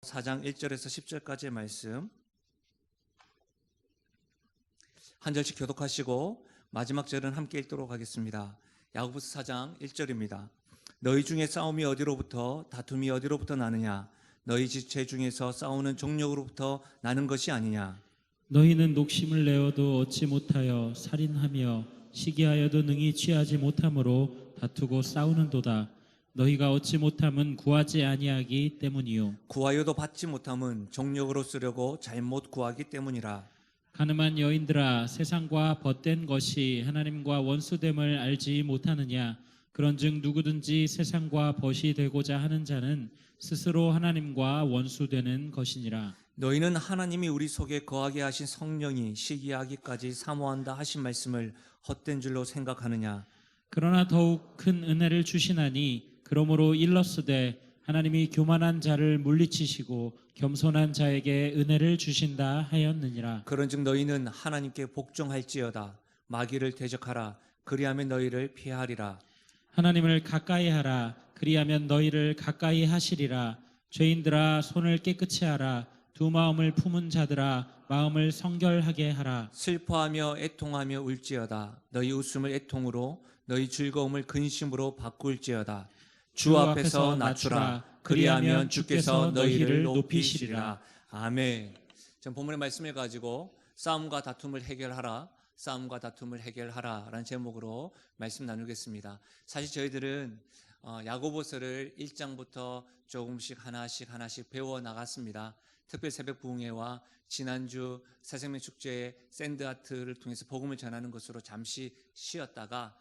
4장 1절에서 10절까지의 말씀 한 절씩 교독하시고 마지막 절은 함께 읽도록 하겠습니다. 야고보서 4장 1절입니다. 너희 중에 싸움이 어디로부터 다툼이 어디로부터 나느냐? 너희 지체 중에서 싸우는 종력으로부터 나는 것이 아니냐? 너희는 녹심을 내어도 얻지 못하여 살인하며 시기하여도 능히 취하지 못함으로 다투고 싸우는도다. 너희가 얻지 못함은 구하지 아니하기 때문이요 구하여도 받지 못함은 종력으로 쓰려고 잘못 구하기 때문이라. 가늠한 여인들아, 세상과 벗된 것이 하나님과 원수됨을 알지 못하느냐? 그런즉 누구든지 세상과 벗이 되고자 하는 자는 스스로 하나님과 원수되는 것이니라. 너희는 하나님이 우리 속에 거하게 하신 성령이 시기하기까지 사모한다 하신 말씀을 헛된 줄로 생각하느냐? 그러나 더욱 큰 은혜를 주시나니 그러므로 일렀으되 하나님이 교만한 자를 물리치시고 겸손한 자에게 은혜를 주신다 하였느니라. 그런즉 너희는 하나님께 복종할지어다. 마귀를 대적하라. 그리하면 너희를 피하리라. 하나님을 가까이 하라. 그리하면 너희를 가까이 하시리라. 죄인들아, 손을 깨끗이 하라. 두 마음을 품은 자들아, 마음을 성결하게 하라. 슬퍼하며 애통하며 울지어다. 너희 웃음을 애통으로 너희 즐거움을 근심으로 바꿀지어다. 주 앞에서 낮추라. 그리하면 주께서 너희를 높이시리라. 아멘. 전 본문의 말씀을 가지고 싸움과 다툼을 해결하라, 싸움과 다툼을 해결하라 라는 제목으로 말씀 나누겠습니다. 사실 저희들은 야고보서를 1장부터 조금씩 하나씩 배워 나갔습니다. 특별 새벽 부흥회와 지난주 새생명 축제의 샌드아트를 통해서 복음을 전하는 것으로 잠시 쉬었다가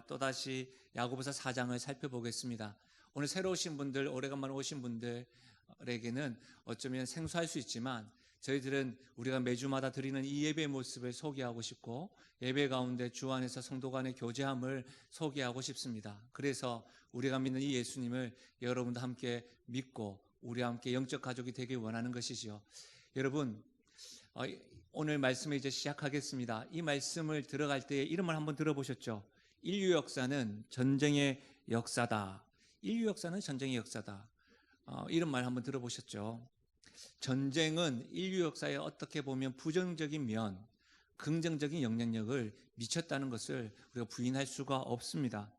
또다시 야고보서 4장을 살펴보겠습니다. 오늘 새로 오신 분들, 오래간만에 오신 분들에게는 어쩌면 생소할 수 있지만 저희들은 우리가 매주마다 드리는 이 예배의 모습을 소개하고 싶고 예배 가운데 주 안에서 성도 간의 교제함을 소개하고 싶습니다. 그래서 우리가 믿는 이 예수님을 여러분도 함께 믿고 우리와 함께 영적 가족이 되길 원하는 것이지요. 여러분, 오늘 말씀을 이제 시작하겠습니다. 이 말씀을 들어갈 때의 이름을 한번 들어보셨죠? 인류 역사는 전쟁의 역사다. 인류 역사는 전쟁의 역사다. 이런 말 한번 들어보셨죠? 전쟁은 인류 역사에 어떻게 보면 부정적인 면, 긍정적인 영향력을 미쳤다는 것을 우리가 부인할 수가 없습니다.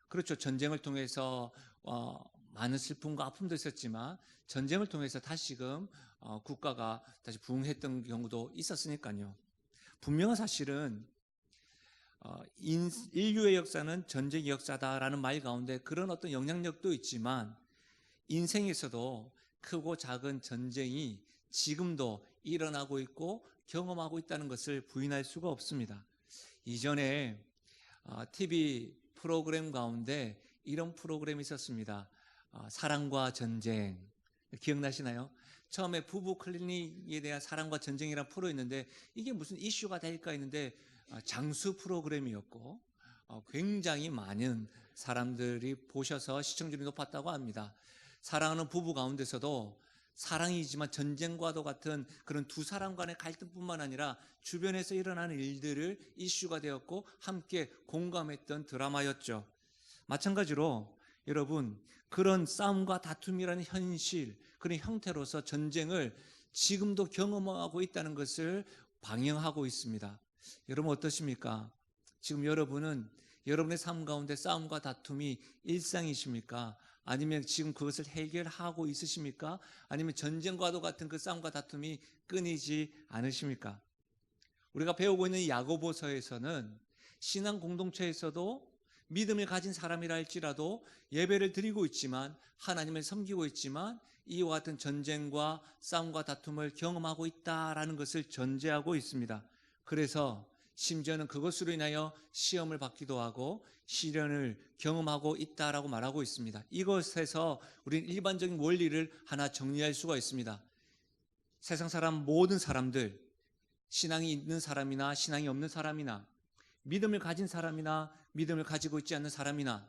그렇죠. 전쟁을 통해서 많은 슬픔과 아픔도 있었지만 전쟁을 통해서 다시금 국가가 다시 부흥했던 경우도 있었으니까요. 분명한 사실은 인류의 역사는 전쟁의 역사다라는 말 가운데 그런 어떤 영향력도 있지만 인생에서도 크고 작은 전쟁이 지금도 일어나고 있고 경험하고 있다는 것을 부인할 수가 없습니다. 이전에 TV 프로그램 가운데 이런 프로그램이 있었습니다. 사랑과 전쟁. 기억나시나요? 처음에 부부 클리닉에 대한 사랑과 전쟁이라는 프로였는데 이게 무슨 이슈가 될까 했는데 장수 프로그램이었고 굉장히 많은 사람들이 보셔서 시청률이 높았다고 합니다. 사랑하는 부부 가운데서도 사랑이지만 전쟁과도 같은 그런 두 사람 간의 갈등뿐만 아니라 주변에서 일어나는 일들을 이슈가 되었고 함께 공감했던 드라마였죠. 마찬가지로 여러분, 그런 싸움과 다툼이라는 현실, 그런 형태로서 전쟁을 지금도 경험하고 있다는 것을 방영하고 있습니다. 여러분 어떠십니까? 지금 여러분은 여러분의 삶 가운데 싸움과 다툼이 일상이십니까? 아니면 지금 그것을 해결하고 있으십니까? 아니면 전쟁과도 같은 그 싸움과 다툼이 끊이지 않으십니까? 우리가 배우고 있는 야고보서에서는 신앙 공동체에서도 믿음을 가진 사람이라 할지라도 예배를 드리고 있지만 하나님을 섬기고 있지만 이와 같은 전쟁과 싸움과 다툼을 경험하고 있다라는 것을 전제하고 있습니다. 그래서 심지어는 그것으로 인하여 시험을 받기도 하고 시련을 경험하고 있다라고 말하고 있습니다. 이것에서 우리는 일반적인 원리를 하나 정리할 수가 있습니다. 세상 사람 모든 사람들, 신앙이 있는 사람이나 신앙이 없는 사람이나 믿음을 가진 사람이나 믿음을 가지고 있지 않는 사람이나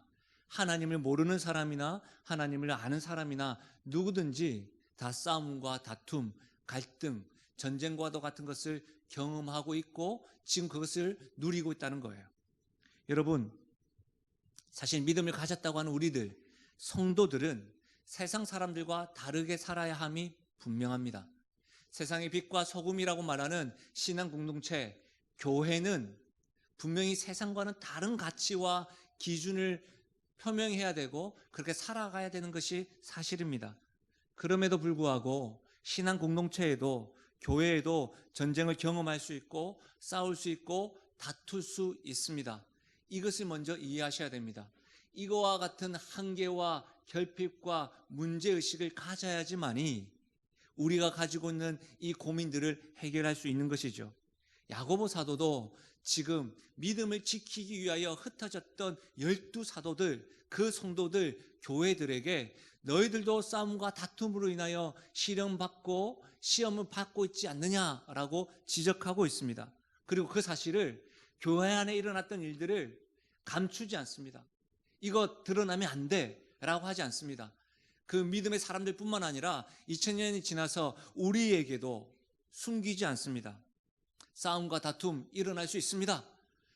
하나님을 모르는 사람이나 하나님을 아는 사람이나 누구든지 다 싸움과 다툼, 갈등, 전쟁과도 같은 것을 경험하고 있고 지금 그것을 누리고 있다는 거예요. 여러분, 사실 믿음을 가졌다고 하는 우리들, 성도들은 세상 사람들과 다르게 살아야 함이 분명합니다. 세상의 빛과 소금이라고 말하는 신앙 공동체, 교회는 분명히 세상과는 다른 가치와 기준을 표명해야 되고 그렇게 살아가야 되는 것이 사실입니다. 그럼에도 불구하고 신앙 공동체에도 교회에도 전쟁을 경험할 수 있고 싸울 수 있고 다툴 수 있습니다. 이것을 먼저 이해하셔야 됩니다. 이거와 같은 한계와 결핍과 문제의식을 가져야지만이 우리가 가지고 있는 이 고민들을 해결할 수 있는 것이죠. 야고보 사도도 지금 믿음을 지키기 위하여 흩어졌던 12사도들, 그 성도들, 교회들에게 너희들도 싸움과 다툼으로 인하여 시련받고 시험을 받고 있지 않느냐라고 지적하고 있습니다. 그리고 그 사실을 교회 안에 일어났던 일들을 감추지 않습니다. 이거 드러나면 안 돼라고 하지 않습니다. 그 믿음의 사람들뿐만 아니라 2000년이 지나서 우리에게도 숨기지 않습니다. 싸움과 다툼 일어날 수 있습니다.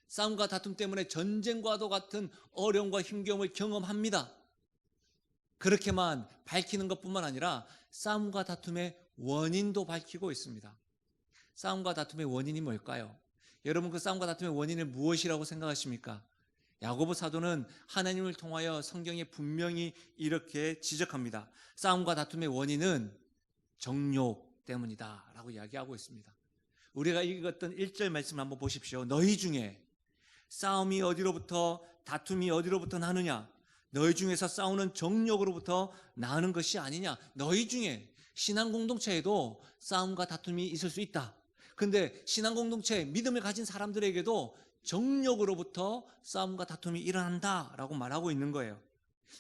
싸움과 다툼 때문에 전쟁과도 같은 어려움과 힘겨움을 경험합니다. 그렇게만 밝히는 것뿐만 아니라 싸움과 다툼의 원인도 밝히고 있습니다. 싸움과 다툼의 원인이 뭘까요? 여러분, 그 싸움과 다툼의 원인을 무엇이라고 생각하십니까? 야고보 사도는 하나님을 통하여 성경에 분명히 이렇게 지적합니다. 싸움과 다툼의 원인은 정욕 때문이다 라고 이야기하고 있습니다. 우리가 읽었던 1절 말씀을 한번 보십시오. 너희 중에 싸움이 어디로부터 다툼이 어디로부터 나느냐? 너희 중에서 싸우는 정욕으로부터 나는 것이 아니냐? 너희 중에 신앙 공동체에도 싸움과 다툼이 있을 수 있다. 근데 신앙 공동체 믿음을 가진 사람들에게도 정욕으로부터 싸움과 다툼이 일어난다라고 말하고 있는 거예요.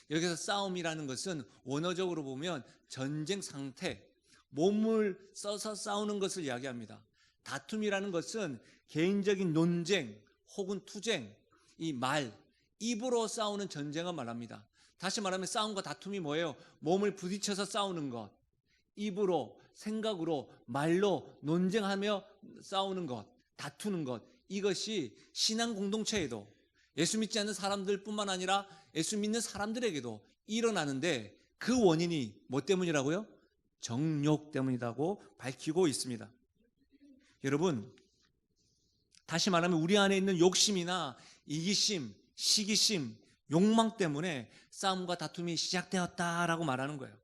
여기서 싸움이라는 것은 원어적으로 보면 전쟁 상태, 몸을 써서 싸우는 것을 이야기합니다. 다툼이라는 것은 개인적인 논쟁 혹은 투쟁, 이 말, 입으로 싸우는 전쟁을 말합니다. 다시 말하면 싸움과 다툼이 뭐예요? 몸을 부딪혀서 싸우는 것, 입으로, 생각으로, 말로 논쟁하며 싸우는 것, 다투는 것, 이것이 신앙 공동체에도 예수 믿지 않는 사람들뿐만 아니라 예수 믿는 사람들에게도 일어나는데 그 원인이 뭐 때문이라고요? 정욕 때문이라고 밝히고 있습니다. 여러분, 다시 말하면 우리 안에 있는 욕심이나 이기심, 시기심, 욕망 때문에 싸움과 다툼이 시작되었다라고 말하는 거예요.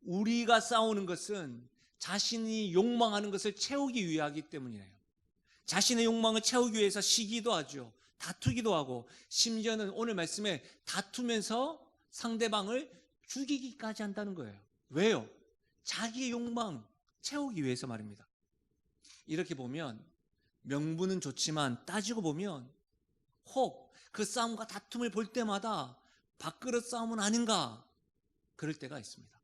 우리가 싸우는 것은 자신이 욕망하는 것을 채우기 위하기 때문이에요. 자신의 욕망을 채우기 위해서 시기도 하죠. 다투기도 하고 심지어는 오늘 말씀에 다투면서 상대방을 죽이기까지 한다는 거예요. 왜요? 자기의 욕망 채우기 위해서 말입니다. 이렇게 보면 명분은 좋지만 따지고 보면 혹 그 싸움과 다툼을 볼 때마다 밥그릇 싸움은 아닌가 그럴 때가 있습니다.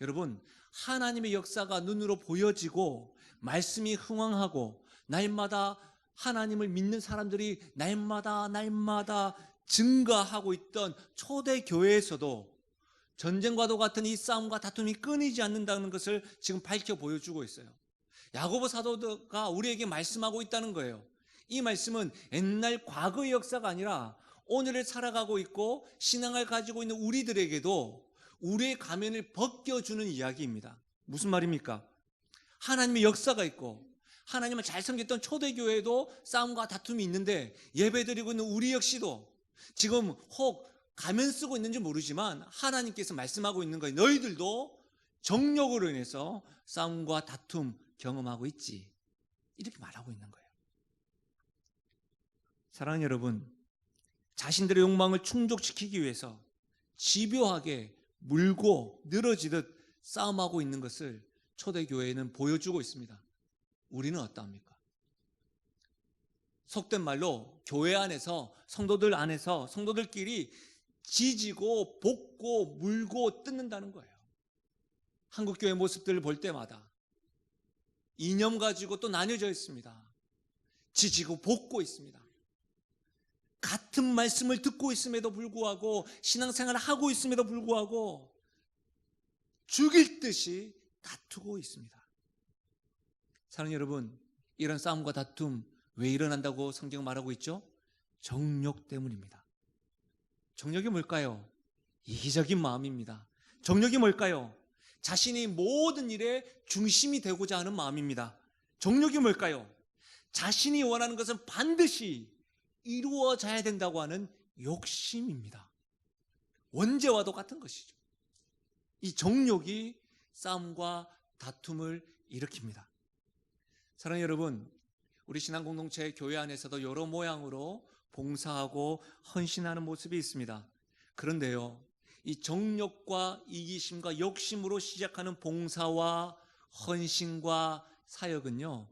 여러분, 하나님의 역사가 눈으로 보여지고 말씀이 흥황하고 날마다 하나님을 믿는 사람들이 날마다 증가하고 있던 초대교회에서도 전쟁과도 같은 이 싸움과 다툼이 끊이지 않는다는 것을 지금 밝혀 보여주고 있어요. 야고보 사도가 우리에게 말씀하고 있다는 거예요. 이 말씀은 옛날 과거의 역사가 아니라 오늘을 살아가고 있고 신앙을 가지고 있는 우리들에게도 우리의 가면을 벗겨주는 이야기입니다. 무슨 말입니까? 하나님의 역사가 있고 하나님을 잘 섬겼던 초대교회에도 싸움과 다툼이 있는데 예배드리고 있는 우리 역시도 지금 혹 가면 쓰고 있는지 모르지만 하나님께서 말씀하고 있는 거예요. 너희들도 정욕으로 인해서 싸움과 다툼 경험하고 있지. 이렇게 말하고 있는 거예요. 사랑하는 여러분, 자신들의 욕망을 충족시키기 위해서 집요하게 물고 늘어지듯 싸움하고 있는 것을 초대교회는 보여주고 있습니다. 우리는 어떠합니까? 속된 말로 교회 안에서 성도들 안에서 성도들끼리 지지고 볶고 물고 뜯는다는 거예요. 한국교회 모습들을 볼 때마다 이념 가지고 또 나뉘어져 있습니다. 지지고 볶고 있습니다. 같은 말씀을 듣고 있음에도 불구하고 신앙생활을 하고 있음에도 불구하고 죽일 듯이 다투고 있습니다. 사랑하는 여러분, 이런 싸움과 다툼 왜 일어난다고 성경 말하고 있죠? 정욕 때문입니다. 정욕이 뭘까요? 이기적인 마음입니다. 정욕이 뭘까요? 자신이 모든 일에 중심이 되고자 하는 마음입니다. 정욕이 뭘까요? 자신이 원하는 것은 반드시 이루어져야 된다고 하는 욕심입니다. 원죄와도 같은 것이죠. 이 정욕이 싸움과 다툼을 일으킵니다. 사랑하는 여러분, 우리 신앙공동체 교회 안에서도 여러 모양으로 봉사하고 헌신하는 모습이 있습니다. 그런데요, 이 정욕과 이기심과 욕심으로 시작하는 봉사와 헌신과 사역은요,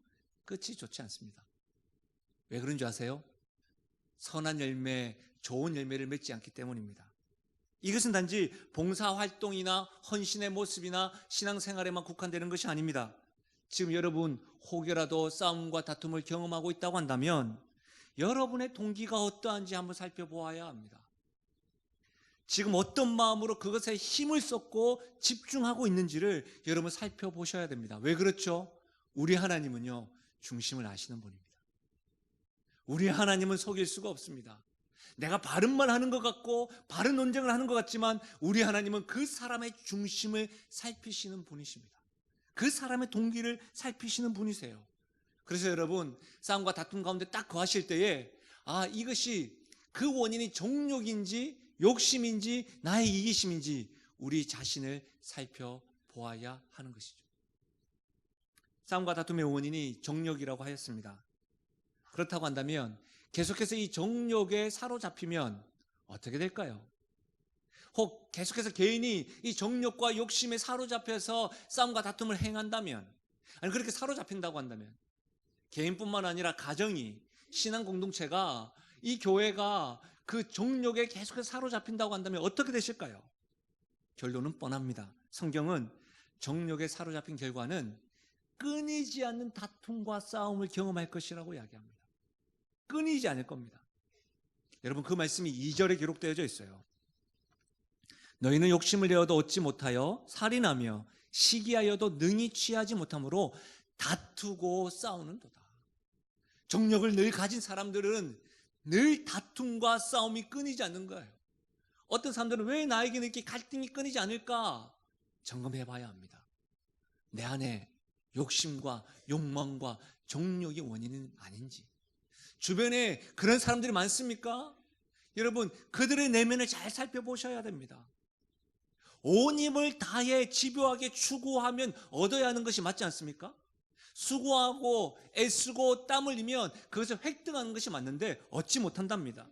끝이 좋지 않습니다. 왜 그런 줄 아세요? 선한 열매, 좋은 열매를 맺지 않기 때문입니다. 이것은 단지 봉사활동이나 헌신의 모습이나 신앙생활에만 국한되는 것이 아닙니다. 지금 여러분 혹여라도 싸움과 다툼을 경험하고 있다고 한다면 여러분의 동기가 어떠한지 한번 살펴보아야 합니다. 지금 어떤 마음으로 그것에 힘을 쏟고 집중하고 있는지를 여러분 살펴보셔야 됩니다. 왜 그렇죠? 우리 하나님은요, 중심을 아시는 분입니다. 우리 하나님은 속일 수가 없습니다. 내가 바른 말 하는 것 같고 바른 논쟁을 하는 것 같지만 우리 하나님은 그 사람의 중심을 살피시는 분이십니다. 그 사람의 동기를 살피시는 분이세요. 그래서 여러분 싸움과 다툼 가운데 딱 거하실 때에 이것이 그 원인이 정욕인지 욕심인지 나의 이기심인지 우리 자신을 살펴보아야 하는 것이죠. 싸움과 다툼의 원인이 정욕이라고 하였습니다. 그렇다고 한다면 계속해서 이 정욕에 사로잡히면 어떻게 될까요? 혹 계속해서 개인이 이 정욕과 욕심에 사로잡혀서 싸움과 다툼을 행한다면, 아니 그렇게 사로잡힌다고 한다면 개인뿐만 아니라 가정이, 신앙 공동체가, 이 교회가 그 정욕에 계속해서 사로잡힌다고 한다면 어떻게 되실까요? 결론은 뻔합니다. 성경은 정욕에 사로잡힌 결과는 끊이지 않는 다툼과 싸움을 경험할 것이라고 이야기합니다. 끊이지 않을 겁니다. 여러분 그 말씀이 2절에 기록되어져 있어요. 너희는 욕심을 내어도 얻지 못하여 살인하며 시기하여도 능히 취하지 못하므로 다투고 싸우는도다. 정욕을 늘 가진 사람들은 늘 다툼과 싸움이 끊이지 않는 거예요. 어떤 사람들은 왜 나에게는 이렇게 갈등이 끊이지 않을까 점검해 봐야 합니다. 내 안에 욕심과 욕망과 정욕의 원인은 아닌지. 주변에 그런 사람들이 많습니까? 여러분 그들의 내면을 잘 살펴보셔야 됩니다. 온 힘을 다해 집요하게 추구하면 얻어야 하는 것이 맞지 않습니까? 수고하고 애쓰고 땀 흘리면 그것을 획득하는 것이 맞는데 얻지 못한답니다.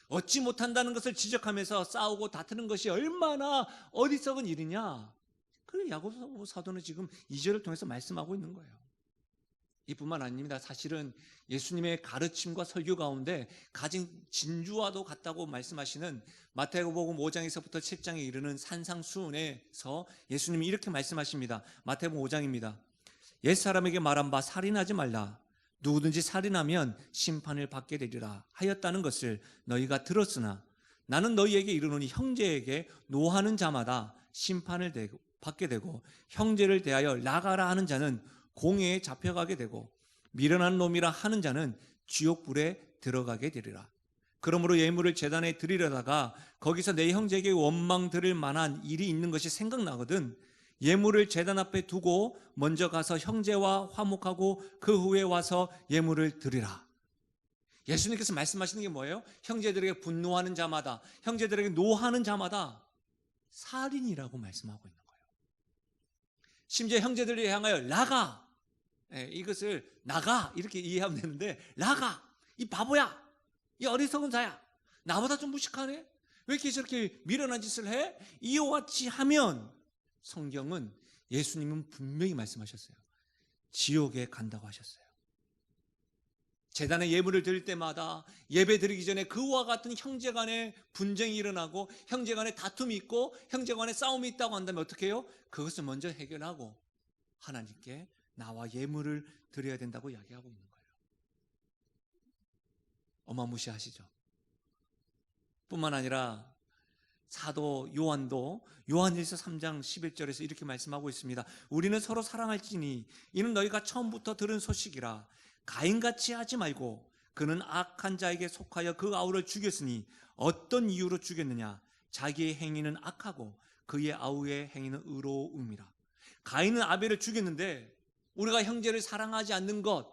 얻지 못한다는 것을 지적하면서 싸우고 다투는 것이 얼마나 어리석은 일이냐. 그래 야고보 사도는 지금 2절을 통해서 말씀하고 있는 거예요. 이뿐만 아닙니다. 사실은 예수님의 가르침과 설교 가운데 가진 진주와도 같다고 말씀하시는 마태복음 5장에서부터 7장에 이르는 산상수훈에서 예수님이 이렇게 말씀하십니다. 마태복음 5장입니다. 옛사람에게 말한 바 살인하지 말라. 누구든지 살인하면 심판을 받게 되리라 하였다는 것을 너희가 들었으나 나는 너희에게 이르노니 형제에게 노하는 자마다 심판을 받게 되고 형제를 대하여 나가라 하는 자는 공회에 잡혀가게 되고 미련한 놈이라 하는 자는 지옥불에 들어가게 되리라. 그러므로 예물을 제단에 드리려다가 거기서 내 형제에게 원망 들을 만한 일이 있는 것이 생각나거든 예물을 제단 앞에 두고 먼저 가서 형제와 화목하고 그 후에 와서 예물을 드리라. 예수님께서 말씀하시는 게 뭐예요? 형제들에게 분노하는 자마다, 형제들에게 노하는 자마다 살인이라고 말씀하고 있는 거예요. 심지어 형제들을 향하여 나가, 이것을 나가 이렇게 이해하면 되는데 나가, 이 바보야, 이 어리석은 자야, 나보다 좀 무식하네, 왜 이렇게 저렇게 미련한 짓을 해? 이와 같이 하면 성경은 예수님은 분명히 말씀하셨어요. 지옥에 간다고 하셨어요. 제단에 예물을 드릴 때마다 예배 드리기 전에 그와 같은 형제간의 분쟁이 일어나고 형제간의 다툼이 있고 형제간의 싸움이 있다고 한다면 어떻게 해요? 그것을 먼저 해결하고 하나님께 나와 예물을 드려야 된다고 이야기하고 있는 거예요. 어마무시하시죠? 뿐만 아니라 사도 요한도 요한일서 3장 11절에서 이렇게 말씀하고 있습니다. 우리는 서로 사랑할지니 이는 너희가 처음부터 들은 소식이라. 가인같이 하지 말고 그는 악한 자에게 속하여 그 아우를 죽였으니 어떤 이유로 죽였느냐? 자기의 행위는 악하고 그의 아우의 행위는 의로움이라. 가인은 아벨을 죽였는데 우리가 형제를 사랑하지 않는 것,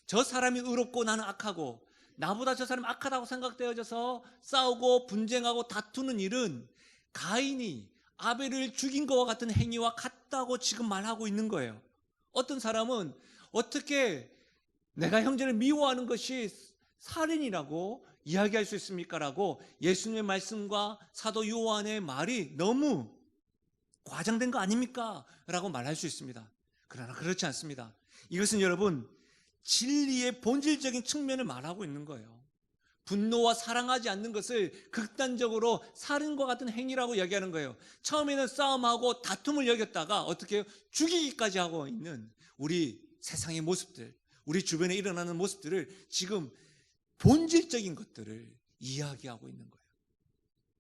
저 사람이 의롭고 나는 악하고 나보다 저 사람이 악하다고 생각되어져서 싸우고 분쟁하고 다투는 일은 가인이 아벨을 죽인 것과 같은 행위와 같다고 지금 말하고 있는 거예요. 어떤 사람은 어떻게 내가 형제를 미워하는 것이 살인이라고 이야기할 수 있습니까? 라고 예수님의 말씀과 사도 요한의 말이 너무 과장된 거 아닙니까? 라고 말할 수 있습니다. 그러나 그렇지 않습니다. 이것은 여러분 진리의 본질적인 측면을 말하고 있는 거예요. 분노와 사랑하지 않는 것을 극단적으로 살인과 같은 행위라고 이야기하는 거예요. 처음에는 싸움하고 다툼을 여겼다가 어떻게 죽이기까지 하고 있는 우리 세상의 모습들, 우리 주변에 일어나는 모습들을 지금 본질적인 것들을 이야기하고 있는 거예요.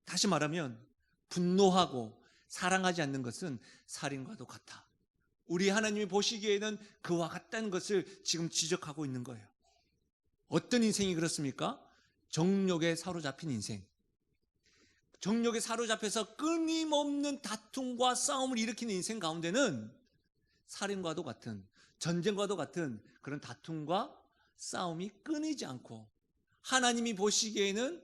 다시 말하면 분노하고 사랑하지 않는 것은 살인과도 같아. 우리 하나님이 보시기에는 그와 같다는 것을 지금 지적하고 있는 거예요. 어떤 인생이 그렇습니까? 정욕에 사로잡힌 인생. 정욕에 사로잡혀서 끊임없는 다툼과 싸움을 일으키는 인생 가운데는 살인과도 같은, 전쟁과도 같은 그런 다툼과 싸움이 끊이지 않고 하나님이 보시기에는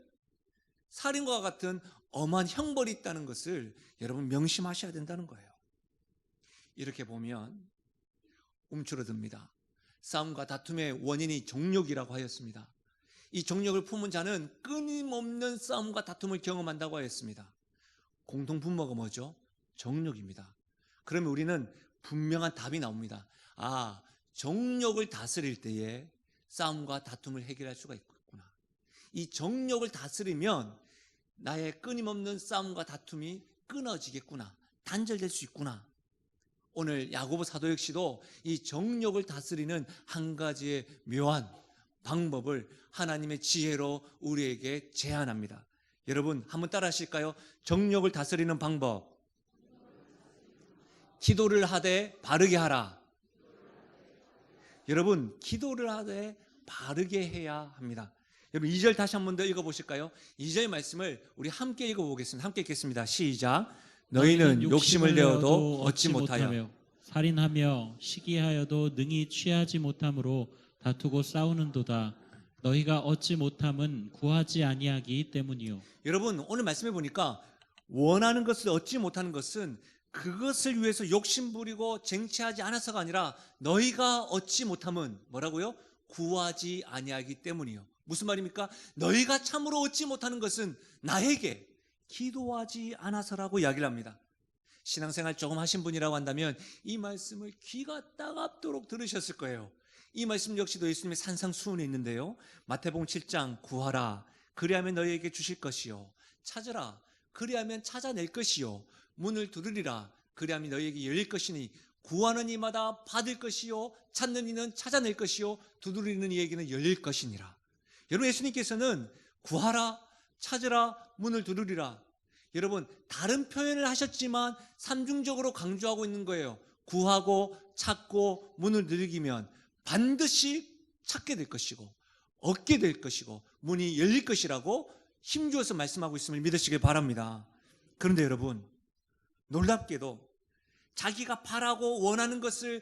살인과 같은 엄한 형벌이 있다는 것을 여러분 명심하셔야 된다는 거예요. 이렇게 보면 움츠러듭니다. 싸움과 다툼의 원인이 정욕이라고 하였습니다. 이 정욕을 품은 자는 끊임없는 싸움과 다툼을 경험한다고 하였습니다. 공통분모가 뭐죠? 정욕입니다. 그러면 우리는 분명한 답이 나옵니다. 아, 정욕을 다스릴 때에 싸움과 다툼을 해결할 수가 있구나. 이 정욕을 다스리면 나의 끊임없는 싸움과 다툼이 끊어지겠구나. 단절될 수 있구나. 오늘 야고보 사도 역시도 이 정욕을 다스리는 한 가지의 묘한 방법을 하나님의 지혜로 우리에게 제안합니다. 여러분 한번 따라 하실까요? 정욕을 다스리는 방법. 기도를 하되 바르게 하라. 여러분 기도를 하되 바르게 해야 합니다. 여러분 2절 다시 한 번 더 읽어보실까요? 2절 말씀을 우리 함께 읽어보겠습니다. 함께 읽겠습니다. 시작. 너희는 욕심을 내어도 얻지 못하여 살인하며 시기하여도 능히 취하지 못함으로 다투고 싸우는도다. 너희가 얻지 못함은 구하지 아니하기 때문이요. 여러분 오늘 말씀해 보니까 원하는 것을 얻지 못하는 것은 그것을 위해서 욕심부리고 쟁취하지 않아서가 아니라 너희가 얻지 못함은 뭐라고요? 구하지 아니하기 때문이요. 무슨 말입니까? 너희가 참으로 얻지 못하는 것은 나에게 기도하지 않아서라고 이야기를 합니다. 신앙생활 조금 하신 분이라고 한다면 이 말씀을 귀가 따갑도록 들으셨을 거예요. 이 말씀 역시도 예수님의 산상수훈에 있는데요. 마태복음 7장 구하라 그리하면 너희에게 주실 것이요 찾으라 그리하면 찾아낼 것이요 문을 두드리라 그리하면 너희에게 열릴 것이니 구하는 이마다 받을 것이요 찾는 이는 찾아낼 것이요 두드리는 이에게는 열릴 것이니라. 여러분 예수님께서는 구하라 찾으라 문을 두드리라. 여러분 다른 표현을 하셨지만 삼중적으로 강조하고 있는 거예요. 구하고 찾고 문을 두드리면 반드시 찾게 될 것이고 얻게 될 것이고 문이 열릴 것이라고 힘주어서 말씀하고 있음을 믿으시길 바랍니다. 그런데 여러분 놀랍게도 자기가 바라고 원하는 것을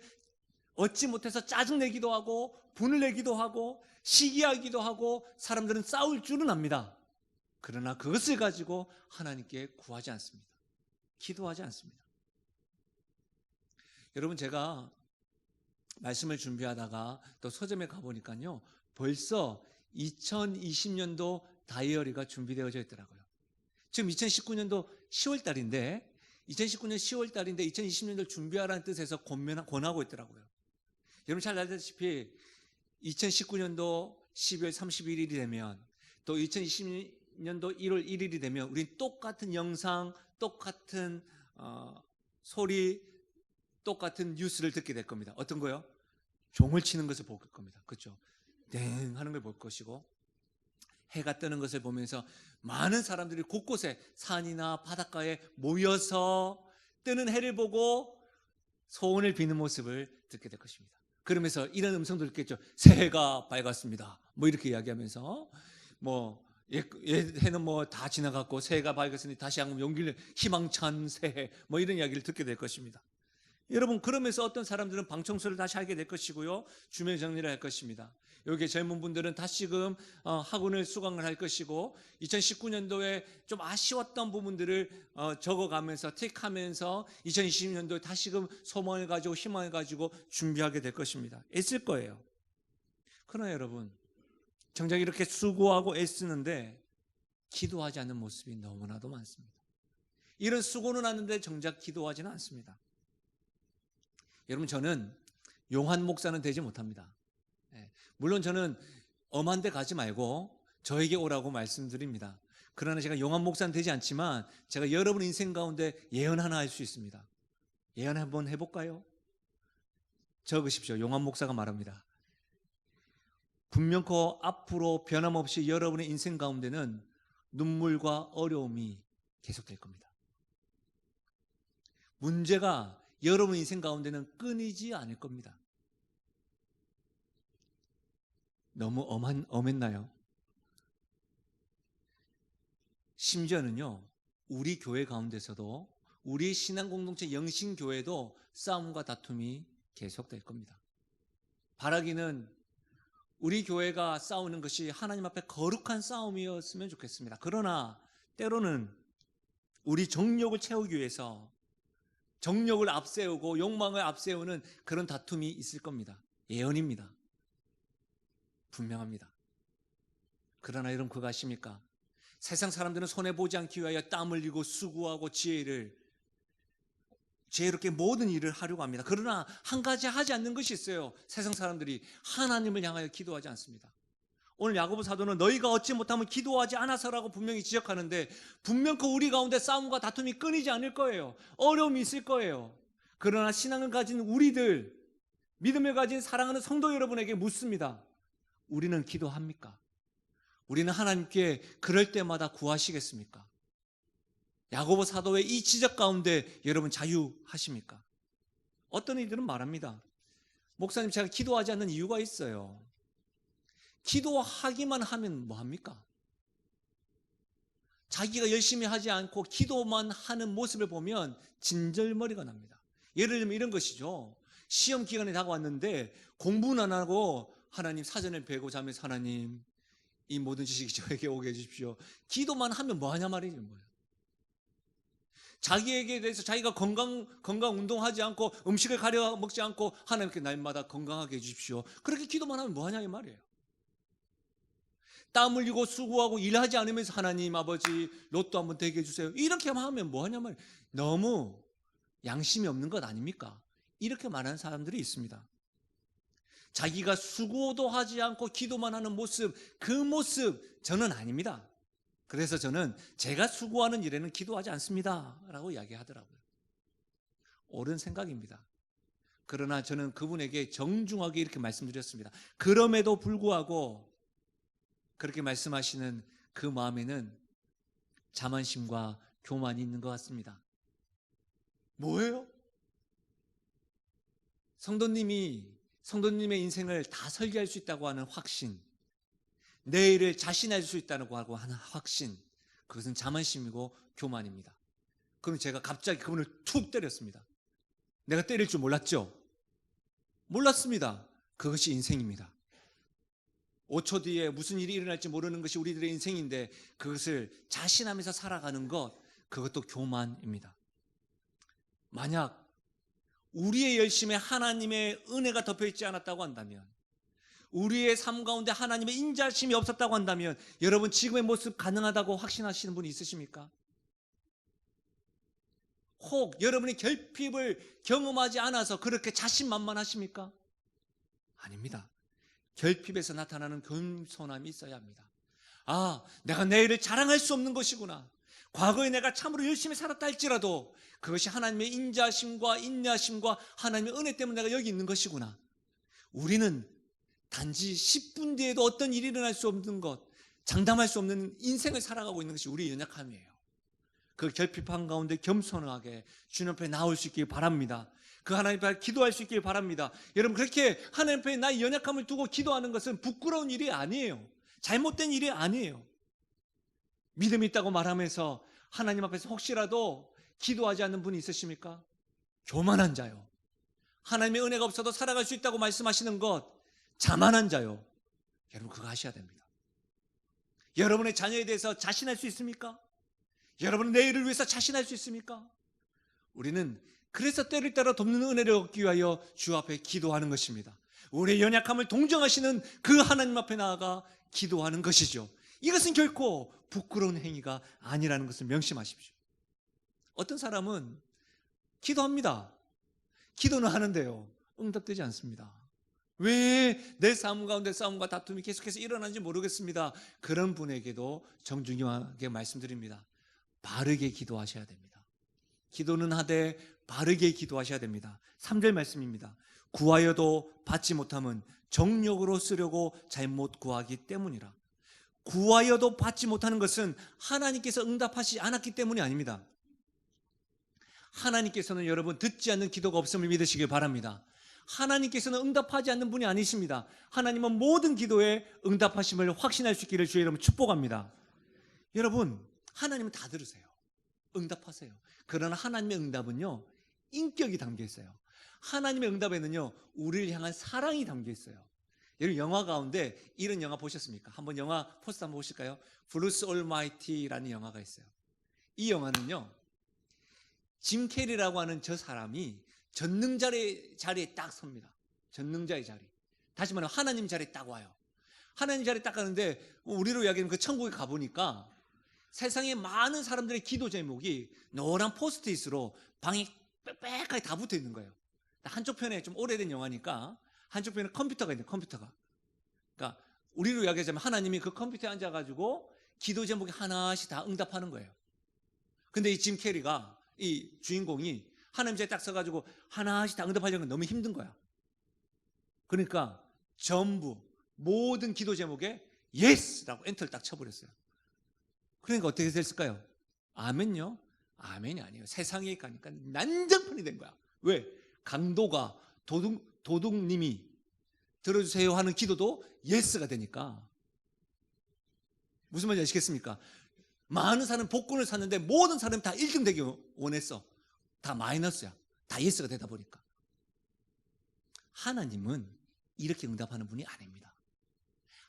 얻지 못해서 짜증내기도 하고 분을 내기도 하고 시기하기도 하고 사람들은 싸울 줄은 압니다. 그러나 그것을 가지고 하나님께 구하지 않습니다. 기도하지 않습니다. 여러분 제가 말씀을 준비하다가 또 서점에 가보니까요 벌써 2020년도 다이어리가 준비되어져 있더라고요. 지금 2019년도 10월 달인데 2019년 10월 달인데 2020년도를 준비하라는 뜻에서 권하고 있더라고요. 여러분 잘 알다시피 2019년도 12월 31일이 되면 또 2020년도 1월 1일이 되면 우린 똑같은 영상, 똑같은 소리, 똑같은 뉴스를 듣게 될 겁니다. 어떤 거요? 종을 치는 것을 볼 겁니다. 그렇죠? 땡 하는 걸 볼 것이고 해가 뜨는 것을 보면서 많은 사람들이 곳곳에 산이나 바닷가에 모여서 뜨는 해를 보고 소원을 비는 모습을 듣게 될 것입니다. 그러면서 이런 음성도 듣겠죠. 새해가 밝았습니다. 뭐 이렇게 이야기하면서 뭐 해는 뭐 다 지나갔고 새해가 밝았으니 다시 한번 용기를 희망찬 새해 뭐 이런 이야기를 듣게 될 것입니다. 여러분, 그러면서 어떤 사람들은 방청소를 다시 하게 될 것이고요, 주변 정리를 할 것입니다. 여기 젊은 분들은 다시금 학원을 수강을 할 것이고, 2019년도에 좀 아쉬웠던 부분들을 적어가면서 틱하면서 2020년도에 다시금 소망을 가지고 희망을 가지고 준비하게 될 것입니다. 애쓸 거예요. 그러나 여러분, 정작 이렇게 수고하고 애쓰는데 기도하지 않는 모습이 너무나도 많습니다. 이런 수고는 하는데 정작 기도하지는 않습니다. 여러분, 저는 용한 목사는 되지 못합니다. 물론 저는 엄한 데 가지 말고 저에게 오라고 말씀드립니다. 그러나 제가 용한 목사는 되지 않지만 제가 여러분 인생 가운데 예언 하나 할 수 있습니다. 예언 한번 해볼까요? 적으십시오. 용한 목사가 말합니다. 분명코 앞으로 변함없이 여러분의 인생 가운데는 눈물과 어려움이 계속될 겁니다. 문제가 여러분 인생 가운데는 끊이지 않을 겁니다. 너무 엄했나요? 심지어는요, 우리 교회 가운데서도, 우리 신앙 공동체 영신교회도 싸움과 다툼이 계속될 겁니다. 바라기는 우리 교회가 싸우는 것이 하나님 앞에 거룩한 싸움이었으면 좋겠습니다. 그러나 때로는 우리 정욕을 채우기 위해서 정욕을 앞세우고 욕망을 앞세우는 그런 다툼이 있을 겁니다. 예언입니다. 분명합니다. 그러나 여러분, 그거 아십니까? 세상 사람들은 손해보지 않기 위하여 땀 흘리고 수고하고 지혜롭게 모든 일을 하려고 합니다. 그러나 한 가지 하지 않는 것이 있어요. 세상 사람들이 하나님을 향하여 기도하지 않습니다. 오늘 야고보 사도는 너희가 얻지 못하면 기도하지 않아서라고 분명히 지적하는데, 분명히 우리 가운데 싸움과 다툼이 끊이지 않을 거예요. 어려움이 있을 거예요. 그러나 신앙을 가진 우리들, 믿음을 가진 사랑하는 성도 여러분에게 묻습니다. 우리는 기도합니까? 우리는 하나님께 그럴 때마다 구하시겠습니까? 야고보 사도의 이 지적 가운데 여러분 자유하십니까? 어떤 이들은 말합니다. 목사님, 제가 기도하지 않는 이유가 있어요. 기도하기만 하면 뭐합니까? 자기가 열심히 하지 않고 기도만 하는 모습을 보면 진절머리가 납니다. 예를 들면 이런 것이죠. 시험 기간이 다가왔는데 공부는 안 하고 하나님 사전을 베고 자면서 하나님, 이 모든 지식이 저에게 오게 해주십시오. 기도만 하면 뭐하냐 말이죠. 뭐예요. 자기에게 대해서 자기가 건강 운동하지 않고 음식을 가려 먹지 않고 하나님께 날마다 건강하게 해주십시오. 그렇게 기도만 하면 뭐하냐 이 말이에요. 땀 흘리고 수고하고 일하지 않으면서 하나님 아버지 로또 한번 되게 해주세요. 이렇게만 하면 뭐하냐 말이에요. 너무 양심이 없는 것 아닙니까? 이렇게 말하는 사람들이 있습니다. 자기가 수고도 하지 않고 기도만 하는 모습, 그 모습 저는 아닙니다. 그래서 저는 제가 수고하는 일에는 기도하지 않습니다 라고 이야기하더라고요. 옳은 생각입니다. 그러나 저는 그분에게 정중하게 이렇게 말씀드렸습니다. 그럼에도 불구하고 그렇게 말씀하시는 그 마음에는 자만심과 교만이 있는 것 같습니다. 뭐예요? 성도님의 인생을 다 설계할 수 있다고 하는 확신, 내일을 자신할 수 있다고 하는 확신, 그것은 자만심이고 교만입니다. 그럼 제가 갑자기 그분을 툭 때렸습니다. 내가 때릴 줄 몰랐죠? 몰랐습니다. 그것이 인생입니다. 5초 뒤에 무슨 일이 일어날지 모르는 것이 우리들의 인생인데 그것을 자신하면서 살아가는 것, 그것도 교만입니다. 만약 우리의 열심에 하나님의 은혜가 덮여있지 않았다고 한다면, 우리의 삶 가운데 하나님의 인자심이 없었다고 한다면 여러분 지금의 모습 가능하다고 확신하시는 분이 있으십니까? 혹 여러분이 결핍을 경험하지 않아서 그렇게 자신만만하십니까? 아닙니다. 결핍에서 나타나는 겸손함이 있어야 합니다. 아, 내가 내일을 자랑할 수 없는 것이구나. 과거에 내가 참으로 열심히 살았다 할지라도 그것이 하나님의 인자심과 인내심과 하나님의 은혜 때문에 내가 여기 있는 것이구나. 우리는 단지 10분 뒤에도 어떤 일이 일어날 수 없는 것, 장담할 수 없는 인생을 살아가고 있는 것이 우리의 연약함이에요. 그 결핍한 가운데 겸손하게 주님 앞에 나올 수 있길 바랍니다. 그 하나님 앞에 기도할 수 있길 바랍니다. 여러분, 그렇게 하나님 앞에 나의 연약함을 두고 기도하는 것은 부끄러운 일이 아니에요. 잘못된 일이 아니에요. 믿음이 있다고 말하면서 하나님 앞에서 혹시라도 기도하지 않는 분이 있으십니까? 교만한 자요. 하나님의 은혜가 없어도 살아갈 수 있다고 말씀하시는 것, 자만한 자요. 여러분 그거 하셔야 됩니다. 여러분의 자녀에 대해서 자신할 수 있습니까? 여러분의 내일을 위해서 자신할 수 있습니까? 우리는 그래서 때를 따라 돕는 은혜를 얻기 위하여 주 앞에 기도하는 것입니다. 우리의 연약함을 동정하시는 그 하나님 앞에 나아가 기도하는 것이죠. 이것은 결코 부끄러운 행위가 아니라는 것을 명심하십시오. 어떤 사람은 기도합니다. 기도는 하는데요, 응답되지 않습니다. 왜 내 삶 가운데 싸움과 다툼이 계속해서 일어나는지 모르겠습니다. 그런 분에게도 정중하게 말씀드립니다. 바르게 기도하셔야 됩니다. 기도는 하되 바르게 기도하셔야 됩니다. 3절 말씀입니다. 구하여도 받지 못함은 정욕으로 쓰려고 잘못 구하기 때문이라. 구하여도 받지 못하는 것은 하나님께서 응답하시지 않았기 때문이 아닙니다. 하나님께서는 여러분 듣지 않는 기도가 없음을 믿으시길 바랍니다. 하나님께서는 응답하지 않는 분이 아니십니다. 하나님은 모든 기도에 응답하심을 확신할 수 있기를 주의 이름으로 축복합니다. 여러분, 하나님은 다 들으세요. 응답하세요. 그러나 하나님의 응답은요, 인격이 담겨 있어요. 하나님의 응답에는요, 우리를 향한 사랑이 담겨 있어요. 여러분, 영화 가운데 이런 영화 보셨습니까? 한번 영화 포스터 한번 보실까요? 브루스 올마이티라는 영화가 있어요. 이 영화는요, 짐 캐리라고 하는 저 사람이 전능자의 자리에 딱 섭니다. 전능자의 자리. 다시 말하면 하나님 자리에 딱 와요. 하나님 자리에 딱 가는데 우리로 이야기하면 그 천국에 가보니까 세상에 많은 사람들의 기도 제목이 노란 포스트잇으로 방에 빽빽하게 다 붙어 있는 거예요. 한쪽 편에 좀 오래된 영화니까 한쪽 편에 컴퓨터가 있는데 컴퓨터가. 그러니까 우리로 이야기하자면 하나님이 그 컴퓨터에 앉아가지고 기도 제목이 하나씩 다 응답하는 거예요. 근데 이 짐 캐리가, 이 주인공이 하나님 자리에 딱 서가지고 하나씩 다 응답하려는 건 너무 힘든 거야. 그러니까 전부 모든 기도 제목에 예스라고 엔터를 딱 쳐버렸어요. 그러니까 어떻게 됐을까요? 아멘요? 아멘이 아니에요. 세상에 가니까 난장판이 된 거야. 왜? 강도가 도둑님이 들어주세요 하는 기도도 예스가 되니까. 무슨 말인지 아시겠습니까? 많은 사람 복권을 샀는데 모든 사람이 다 1등 되기 원했어. 다 마이너스야. 다 예스가 되다 보니까. 하나님은 이렇게 응답하는 분이 아닙니다.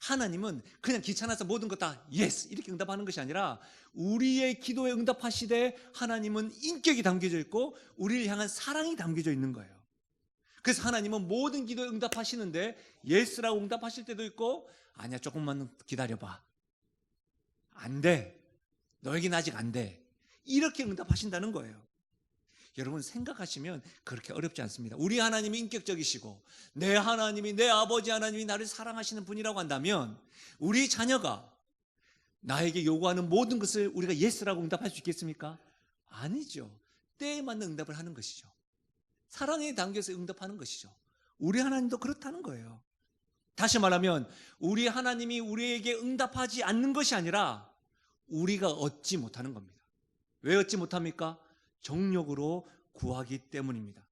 하나님은 그냥 귀찮아서 모든 거 다 예스 이렇게 응답하는 것이 아니라 우리의 기도에 응답하시되 하나님은 인격이 담겨져 있고 우리를 향한 사랑이 담겨져 있는 거예요. 그래서 하나님은 모든 기도에 응답하시는데 예스라고 응답하실 때도 있고 아니야 조금만 기다려봐. 안 돼. 너에게는 아직 안 돼. 이렇게 응답하신다는 거예요. 여러분 생각하시면 그렇게 어렵지 않습니다. 우리 하나님이 인격적이시고 내 하나님이, 내 아버지 하나님이 나를 사랑하시는 분이라고 한다면 우리 자녀가 나에게 요구하는 모든 것을 우리가 예스라고 응답할 수 있겠습니까? 아니죠. 때에 맞는 응답을 하는 것이죠. 사랑에 담겨서 응답하는 것이죠. 우리 하나님도 그렇다는 거예요. 다시 말하면 우리 하나님이 우리에게 응답하지 않는 것이 아니라 우리가 얻지 못하는 겁니다. 왜 얻지 못합니까? 정욕으로 구하기 때문입니다.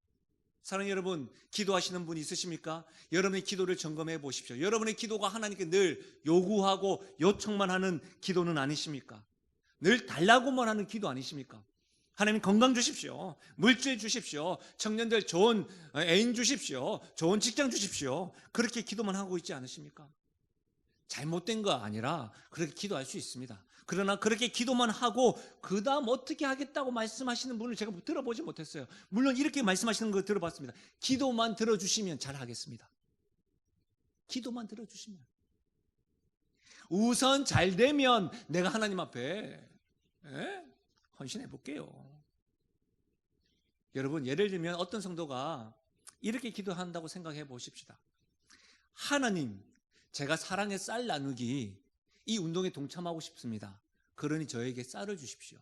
사랑하는 여러분, 기도하시는 분 있으십니까? 여러분의 기도를 점검해 보십시오. 여러분의 기도가 하나님께 늘 요구하고 요청만 하는 기도는 아니십니까? 늘 달라고만 하는 기도 아니십니까? 하나님 건강 주십시오. 물질 주십시오. 청년들 좋은 애인 주십시오. 좋은 직장 주십시오. 그렇게 기도만 하고 있지 않으십니까? 잘못된 거 아니라 그렇게 기도할 수 있습니다. 그러나 그렇게 기도만 하고 그 다음 어떻게 하겠다고 말씀하시는 분을 제가 들어보지 못했어요. 물론 이렇게 말씀하시는 거 들어봤습니다. 기도만 들어주시면 잘하겠습니다. 기도만 들어주시면. 우선 잘 되면 내가 하나님 앞에 헌신해 볼게요. 여러분 예를 들면 어떤 성도가 이렇게 기도한다고 생각해 보십시다. 하나님, 제가 사랑의 쌀 나누기 이 운동에 동참하고 싶습니다. 그러니 저에게 쌀을 주십시오.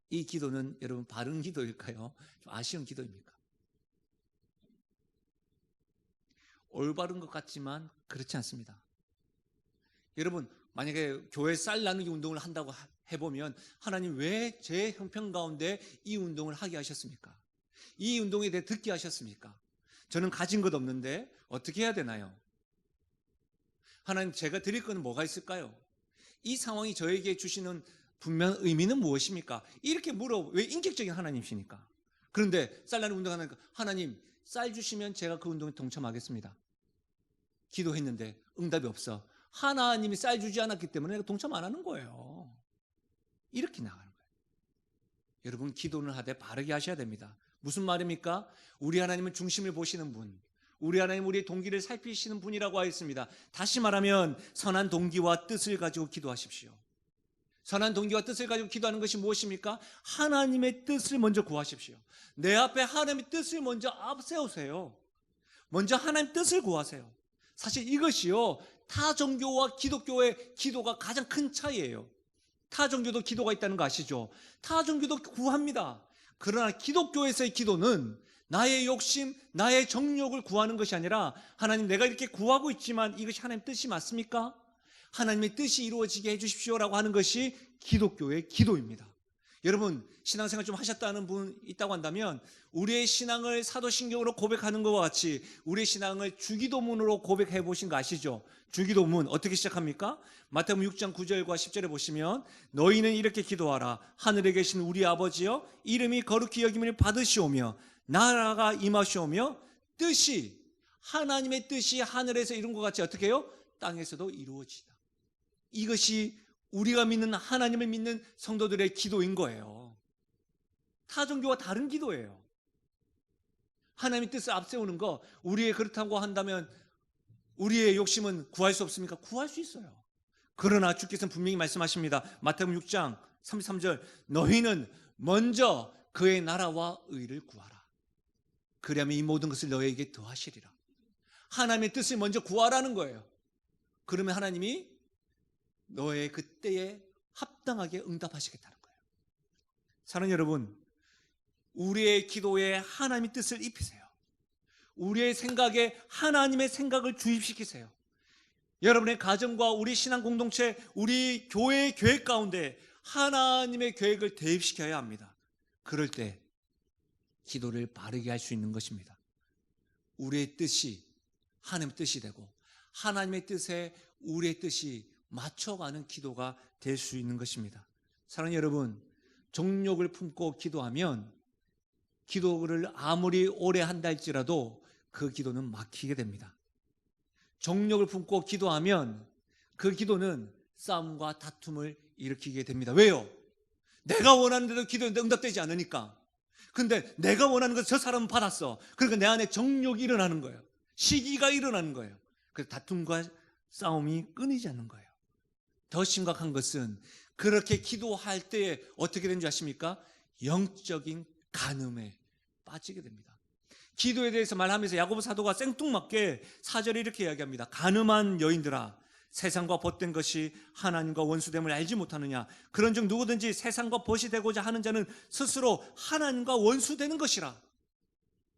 이 기도는 여러분 바른 기도일까요? 좀 아쉬운 기도입니까? 올바른 것 같지만 그렇지 않습니다. 여러분 만약에 교회 쌀 나누기 운동을 한다고 해보면 하나님 왜 제 형편 가운데 이 운동을 하게 하셨습니까? 이 운동에 대해 듣게 하셨습니까? 저는 가진 것 없는데 어떻게 해야 되나요? 하나님 제가 드릴 건 뭐가 있을까요? 이 상황이 저에게 주시는 분명 의미는 무엇입니까? 이렇게 왜 인격적인 하나님이시니까. 그런데 쌀나는 운동하니까 하나님 쌀 주시면 제가 그 운동에 동참하겠습니다. 기도했는데 응답이 없어. 하나님이 쌀 주지 않았기 때문에 내가 동참 안 하는 거예요. 이렇게 나가는 거예요. 여러분 기도는 하되 바르게 하셔야 됩니다. 무슨 말입니까? 우리 하나님은 중심을 보시는 분, 우리 하나님 우리의 동기를 살피시는 분이라고 하였습니다. 다시 말하면 선한 동기와 뜻을 가지고 기도하십시오. 선한 동기와 뜻을 가지고 기도하는 것이 무엇입니까? 하나님의 뜻을 먼저 구하십시오. 내 앞에 하나님의 뜻을 먼저 앞세우세요. 먼저 하나님의 뜻을 구하세요. 사실 이것이요, 타 종교와 기독교의 기도가 가장 큰 차이예요. 타 종교도 기도가 있다는 거 아시죠? 타 종교도 구합니다. 그러나 기독교에서의 기도는 나의 욕심, 나의 정욕을 구하는 것이 아니라 하나님 내가 이렇게 구하고 있지만 이것이 하나님의 뜻이 맞습니까? 하나님의 뜻이 이루어지게 해주십시오라고 하는 것이 기독교의 기도입니다. 여러분 신앙생활 좀 하셨다는 분 있다고 한다면 우리의 신앙을 사도신경으로 고백하는 것과 같이 우리의 신앙을 주기도문으로 고백해 보신 거 아시죠? 주기도문 어떻게 시작합니까? 마태복음 6장 9절과 10절에 보시면 너희는 이렇게 기도하라. 하늘에 계신 우리 아버지여 이름이 거룩히 여김을 받으시오며 나라가 임하시오며 뜻이 하나님의 뜻이 하늘에서 이룬 것 같이 어떻게 해요? 땅에서도 이루어지다. 이것이 우리가 믿는 하나님을 믿는 성도들의 기도인 거예요. 타 종교와 다른 기도예요. 하나님의 뜻을 앞세우는 거 우리의 그렇다고 한다면 우리의 욕심은 구할 수 없습니까? 구할 수 있어요. 그러나 주께서는 분명히 말씀하십니다. 마태복음 6장 33절 너희는 먼저 그의 나라와 의를 구하라. 그리하면 이 모든 것을 너희에게 더하시리라. 하나님의 뜻을 먼저 구하라는 거예요. 그러면 하나님이 너의 그때에 합당하게 응답하시겠다는 거예요. 사랑하는 여러분, 우리의 기도에 하나님의 뜻을 입히세요. 우리의 생각에 하나님의 생각을 주입시키세요. 여러분의 가정과 우리 신앙 공동체, 우리 교회의 계획 가운데 하나님의 계획을 대입시켜야 합니다. 그럴 때 기도를 바르게 할 수 있는 것입니다. 우리의 뜻이 하나님의 뜻이 되고 하나님의 뜻에 우리의 뜻이 맞춰가는 기도가 될 수 있는 것입니다. 사랑하는 여러분, 정욕을 품고 기도하면 기도를 아무리 오래 한다 할지라도 그 기도는 막히게 됩니다. 정욕을 품고 기도하면 그 기도는 싸움과 다툼을 일으키게 됩니다. 왜요? 내가 원하는 대로 기도했는데 응답되지 않으니까. 근데 내가 원하는 것을 저 사람은 받았어. 그러니까 내 안에 정욕이 일어나는 거예요. 시기가 일어나는 거예요. 그래서 다툼과 싸움이 끊이지 않는 거예요. 더 심각한 것은 그렇게 기도할 때에 어떻게 되는 줄 아십니까? 영적인 간음에 빠지게 됩니다. 기도에 대해서 말하면서 야고보 사도가 생뚱맞게 4절에 이렇게 이야기합니다. 간음한 여인들아 세상과 벗된 것이 하나님과 원수됨을 알지 못하느냐. 그런즉 누구든지 세상과 벗이 되고자 하는 자는 스스로 하나님과 원수되는 것이라.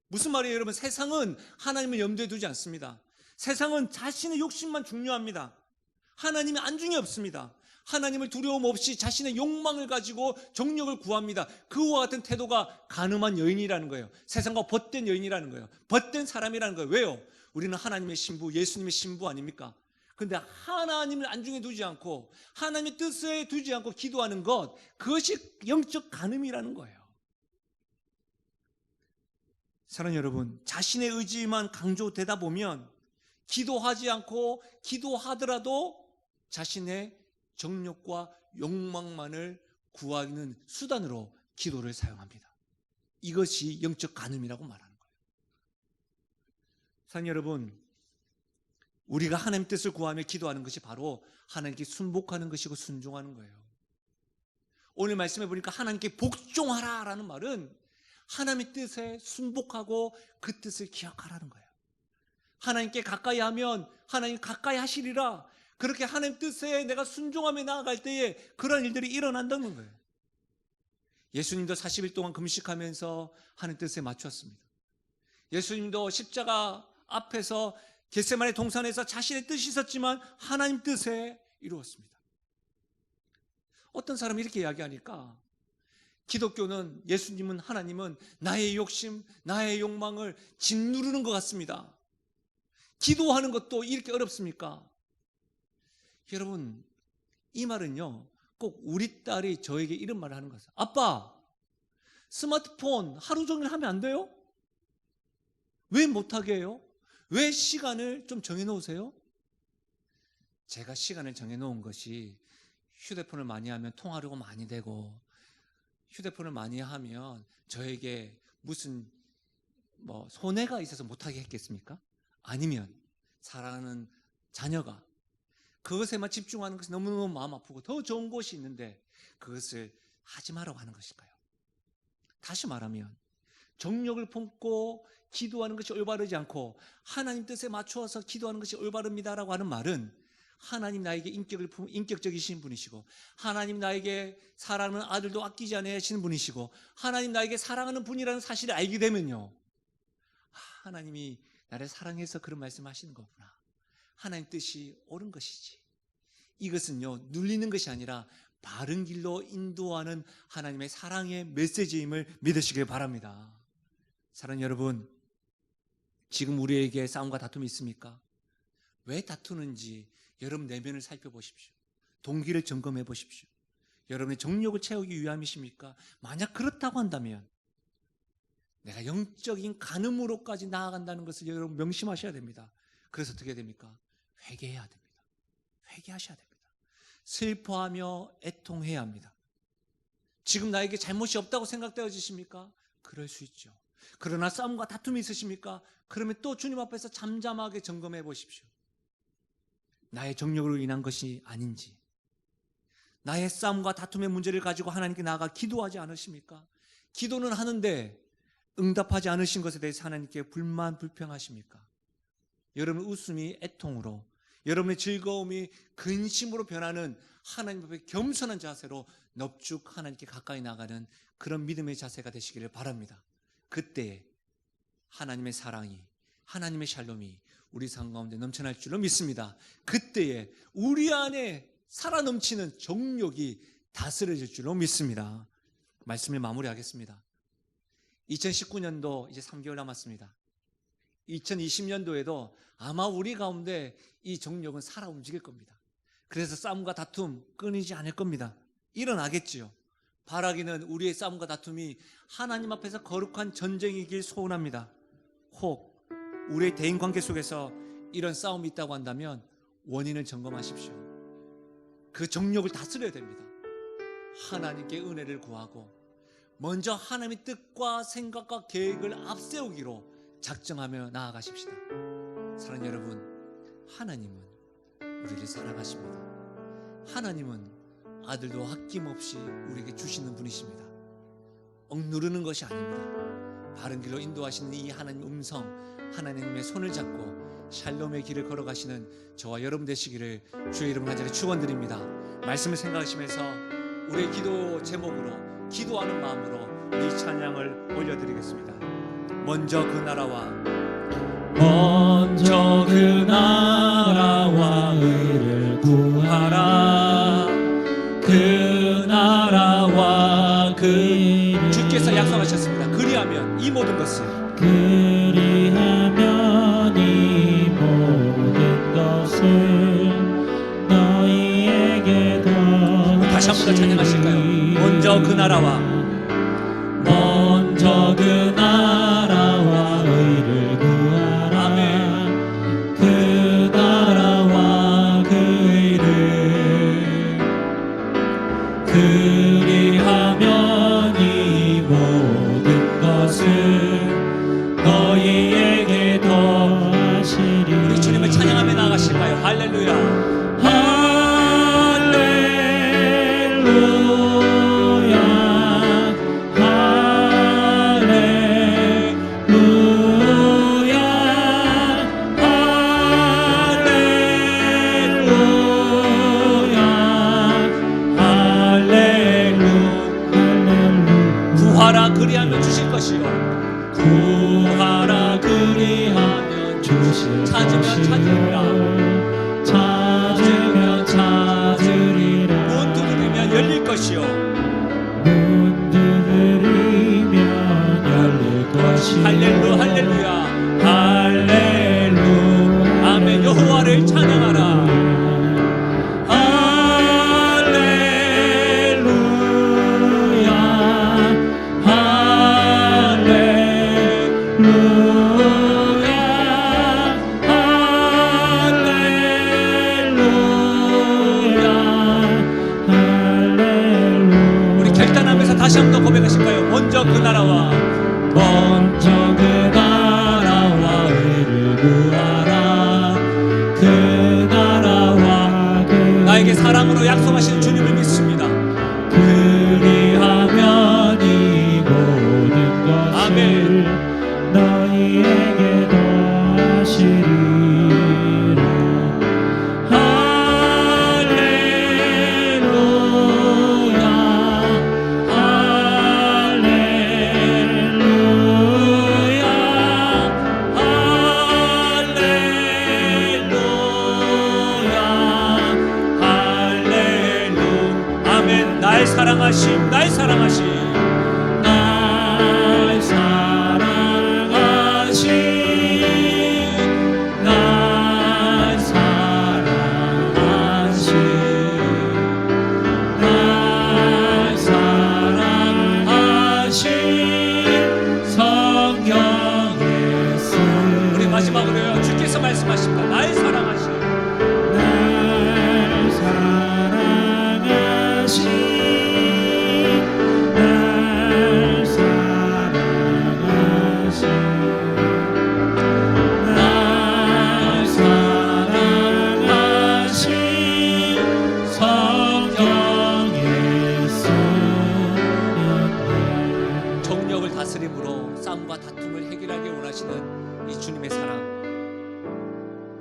무슨 말이에요 여러분? 세상은 하나님을 염두에 두지 않습니다. 세상은 자신의 욕심만 중요합니다. 하나님의 안중이 없습니다. 하나님을 두려움 없이 자신의 욕망을 가지고 정욕을 구합니다. 그와 같은 태도가 간음한 여인이라는 거예요. 세상과 벗된 여인이라는 거예요. 벗된 사람이라는 거예요. 왜요? 우리는 하나님의 신부, 예수님의 신부 아닙니까? 그런데 하나님을 안중에 두지 않고 하나님의 뜻에 두지 않고 기도하는 것, 그것이 영적 간음이라는 거예요. 사랑하는 여러분, 자신의 의지만 강조되다 보면 기도하지 않고 기도하더라도 자신의 정욕과 욕망만을 구하는 수단으로 기도를 사용합니다. 이것이 영적 간음이라고 말하는 거예요. 사랑하는 여러분, 우리가 하나님의 뜻을 구하며 기도하는 것이 바로 하나님께 순복하는 것이고 순종하는 거예요. 오늘 말씀해 보니까 하나님께 복종하라라는 말은 하나님의 뜻에 순복하고 그 뜻을 기억하라는 거예요. 하나님께 가까이 하면 하나님 가까이 하시리라. 그렇게 하나님 뜻에 내가 순종하며 나아갈 때에 그런 일들이 일어난다는 거예요. 예수님도 40일 동안 금식하면서 하나님 뜻에 맞췄습니다. 예수님도 십자가 앞에서 겟세마네 동산에서 자신의 뜻이 있었지만 하나님 뜻에 이루었습니다. 어떤 사람이 이렇게 이야기하니까 기독교는, 예수님은, 하나님은 나의 욕심, 나의 욕망을 짓누르는 것 같습니다. 기도하는 것도 이렇게 어렵습니까? 여러분, 이 말은요, 꼭 우리 딸이 저에게 이런 말을 하는 거예요. 아빠, 스마트폰 하루 종일 하면 안 돼요? 왜 못하게 해요? 왜 시간을 좀 정해놓으세요? 제가 시간을 정해놓은 것이 휴대폰을 많이 하면 통화료가 많이 되고, 휴대폰을 많이 하면 저에게 무슨 손해가 있어서 못하게 했겠습니까? 아니면 사랑하는 자녀가 그것에만 집중하는 것이 너무너무 마음 아프고 더 좋은 곳이 있는데 그것을 하지 말라고 하는 것일까요? 다시 말하면 정욕을 품고 기도하는 것이 올바르지 않고 하나님 뜻에 맞추어서 기도하는 것이 올바릅니다라고 하는 말은 하나님 나에게 인격적이신 분이시고 하나님 나에게 사랑하는 아들도 아끼지 않으시는 분이시고 하나님 나에게 사랑하는 분이라는 사실을 알게 되면요, 하나님이 나를 사랑해서 그런 말씀하시는 거구나, 하나님 뜻이 옳은 것이지, 이것은요 눌리는 것이 아니라 바른 길로 인도하는 하나님의 사랑의 메시지임을 믿으시길 바랍니다. 사랑하는 여러분, 지금 우리에게 싸움과 다툼이 있습니까? 왜 다투는지 여러분 내면을 살펴보십시오. 동기를 점검해 보십시오. 여러분의 정욕을 채우기 위함이십니까? 만약 그렇다고 한다면 내가 영적인 간음으로까지 나아간다는 것을 여러분 명심하셔야 됩니다. 그래서 어떻게 됩니까? 회개해야 됩니다. 회개하셔야 됩니다. 슬퍼하며 애통해야 합니다. 지금 나에게 잘못이 없다고 생각되어지십니까? 그럴 수 있죠. 그러나 싸움과 다툼이 있으십니까? 그러면 또 주님 앞에서 잠잠하게 점검해 보십시오. 나의 정욕으로 인한 것이 아닌지, 나의 싸움과 다툼의 문제를 가지고 하나님께 나아가 기도하지 않으십니까? 기도는 하는데 응답하지 않으신 것에 대해서 하나님께 불만 불평하십니까? 여러분 웃음이 애통으로, 여러분의 즐거움이 근심으로 변하는 하나님 앞에 겸손한 자세로 넙죽 하나님께 가까이 나가는 그런 믿음의 자세가 되시기를 바랍니다. 그때 하나님의 사랑이, 하나님의 샬롬이 우리 삶 가운데 넘쳐날 줄로 믿습니다. 그때에 우리 안에 살아 넘치는 정욕이 다스려질 줄로 믿습니다. 말씀을 마무리하겠습니다. 2019년도 이제 3개월 남았습니다. 2020년도에도 아마 우리 가운데 이 정욕은 살아 움직일 겁니다. 그래서 싸움과 다툼 끊이지 않을 겁니다. 일어나겠지요. 바라기는 우리의 싸움과 다툼이 하나님 앞에서 거룩한 전쟁이길 소원합니다. 혹 우리의 대인관계 속에서 이런 싸움이 있다고 한다면 원인을 점검하십시오. 그 정욕을 다스려야 됩니다. 하나님께 은혜를 구하고 먼저 하나님의 뜻과 생각과 계획을 앞세우기로 작정하며 나아가십시다. 사랑하는 여러분, 하나님은 우리를 사랑하십니다. 하나님은 아들도 아낌없이 우리에게 주시는 분이십니다. 억누르는 것이 아닙니다. 바른 길로 인도하시는 이 하나님 음성, 하나님의 손을 잡고 샬롬의 길을 걸어가시는 저와 여러분 되시기를 주의 이름으로 간절히 축원드립니다. 말씀을 생각하시면서 우리의 기도 제목으로 기도하는 마음으로 이 찬양을 올려드리겠습니다. 먼저 그 나라와 의를 구하라. 그 나라와 그 일을 주께서 약속하셨습니다. 그리하면 이 모든 것을 다시 한 번 더 찬양하실까요? 먼저 그 나라와 의를 구하라. 아멘. 그 나라와 그 의를 그리하면 이 모든 것을 너희에게 더하시리. 우리 주님을 찬양하며 나아가실까요? 할렐루야. 그리하면 주실 것이요. 구하라 그리하면 주실 찾으면 찾으리라. 찾으면 찾으리라. 문 두드리면 열릴 것이요. 문 두드리면 열릴 것이요. 할렐루야 할렐루야 할렐루야. 아멘. 여호와를 찬양하라. 할렐루야 우리 결단하면서 다시 한번 더 고백하실까요? 먼저 그 나라와 의를 구하라. 그 나라와 나에게 사랑으로 약속하신 주님을 믿습니다. 그리하면 이 모든 것을 아멘. 너희에게 더하시리라. 할렐루야 할렐루야 할렐루야 아멘. 날 사랑하심, 날 사랑하심. 날 사랑하신 날 사랑하신 날 사랑하신 성경의 쓴 우리 마지막으로요. 주께서 말씀하십니다. 날 사랑하심. 날 사랑하신 날 사랑하신 날 사랑하신 성경의 쓰였네. 정력을 다스림으로 싸움과 다툼을 해결하기 원하시는 이 주님의 사랑.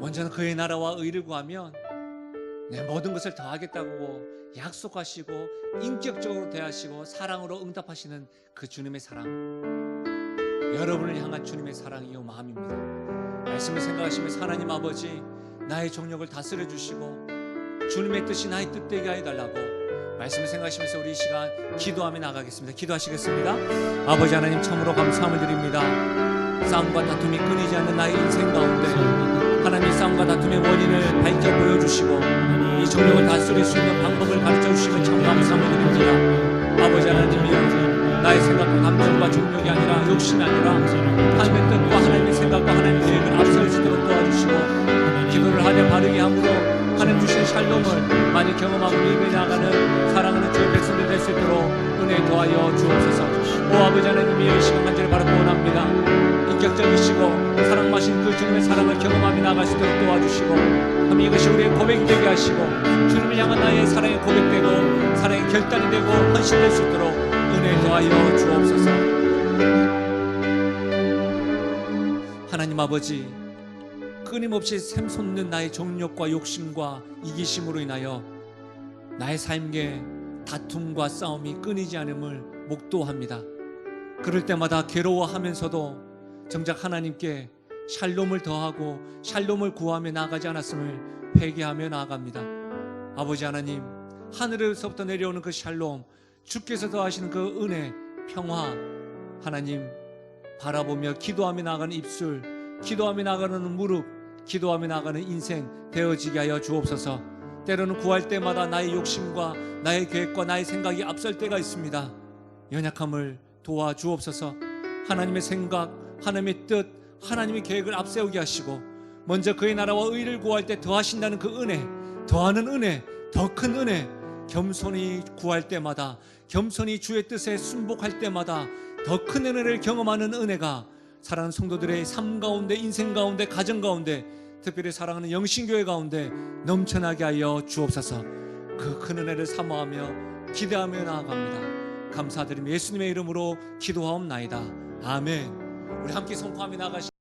먼저는 그의 나라와 의를 구하면 내 모든 것을 더하겠다고 약속하시고 인격적으로 대하시고 사랑으로 응답하시는 그 주님의 사랑. 여러분을 향한 주님의 사랑이 이 마음입니다. 말씀을 생각하시면서 하나님 아버지 나의 정력을 다스려 주시고 주님의 뜻이 나의 뜻되게 해달라고 말씀을 생각하시면서 우리 이 시간 기도하며 나가겠습니다. 기도하시겠습니다. 아버지 하나님 참으로 감사함을 드립니다. 싸움과 다툼이 끊이지 않는 나의 인생 가운데 하나님 싸움과 다툼의 원인을 밝혀 보여주시고 이 정력을 다스릴 수 있는 방법을 가르쳐 주시면 참 감사함을 드립니다. 아버지 하나님이여 나의 생각과 감정과 정력이 아니라 욕심이 아니라 하나님의 뜻과 하나님의 생각과 하나님의 계획을 앞설 수 있도록 도와주시고 기도를 하되 바르게 함으로 하나님 주신 샬롬을 많이 경험하고 이루어 나가는 사랑하는 주의 백성들 될 수 있도록 은혜 더하여 주옵소서. 오 아버지 하나님이여 이 시간 간절히 바라고 원합니다. 인격적이시고 사랑 마신 그 주님의 사랑을 경험하며 나갈 수 있도록 도와주시고 하나님 이것이 우리의 고백이 되게 하시고 주님을 향한 나의 사랑의 고백되고 사랑의 결단이 되고 헌신될 수 있도록 은혜 더하여 주옵소서. 하나님 아버지 끊임없이 샘솟는 나의 정욕과 욕심과 이기심으로 인하여 나의 삶에 다툼과 싸움이 끊이지 않음을 목도합니다. 그럴 때마다 괴로워하면서도 정작 하나님께 샬롬을 더하고 샬롬을 구하며 나아가지 않았음을 회개하며 나아갑니다. 아버지 하나님 하늘에서부터 내려오는 그 샬롬 주께서 더하시는 그 은혜 평화 하나님 바라보며 기도하며 나아가는 입술 기도하며 나아가는 무릎 기도하며 나아가는 인생 되어지게 하여 주옵소서. 때로는 구할 때마다 나의 욕심과 나의 계획과 나의 생각이 앞설 때가 있습니다. 연약함을 도와주옵소서. 하나님의 생각 하나님의 뜻 하나님의 계획을 앞세우게 하시고 먼저 그의 나라와 의를 구할 때 더하신다는 그 은혜 더하는 은혜 더 큰 은혜 겸손히 구할 때마다 겸손히 주의 뜻에 순복할 때마다 더 큰 은혜를 경험하는 은혜가 사랑하는 성도들의 삶 가운데 인생 가운데 가정 가운데 특별히 사랑하는 영신교회 가운데 넘쳐나게 하여 주옵소서. 그 큰 은혜를 사모하며 기대하며 나아갑니다. 감사드리며 예수님의 이름으로 기도하옵나이다. 아멘. 우리 함께 선포하며 나가시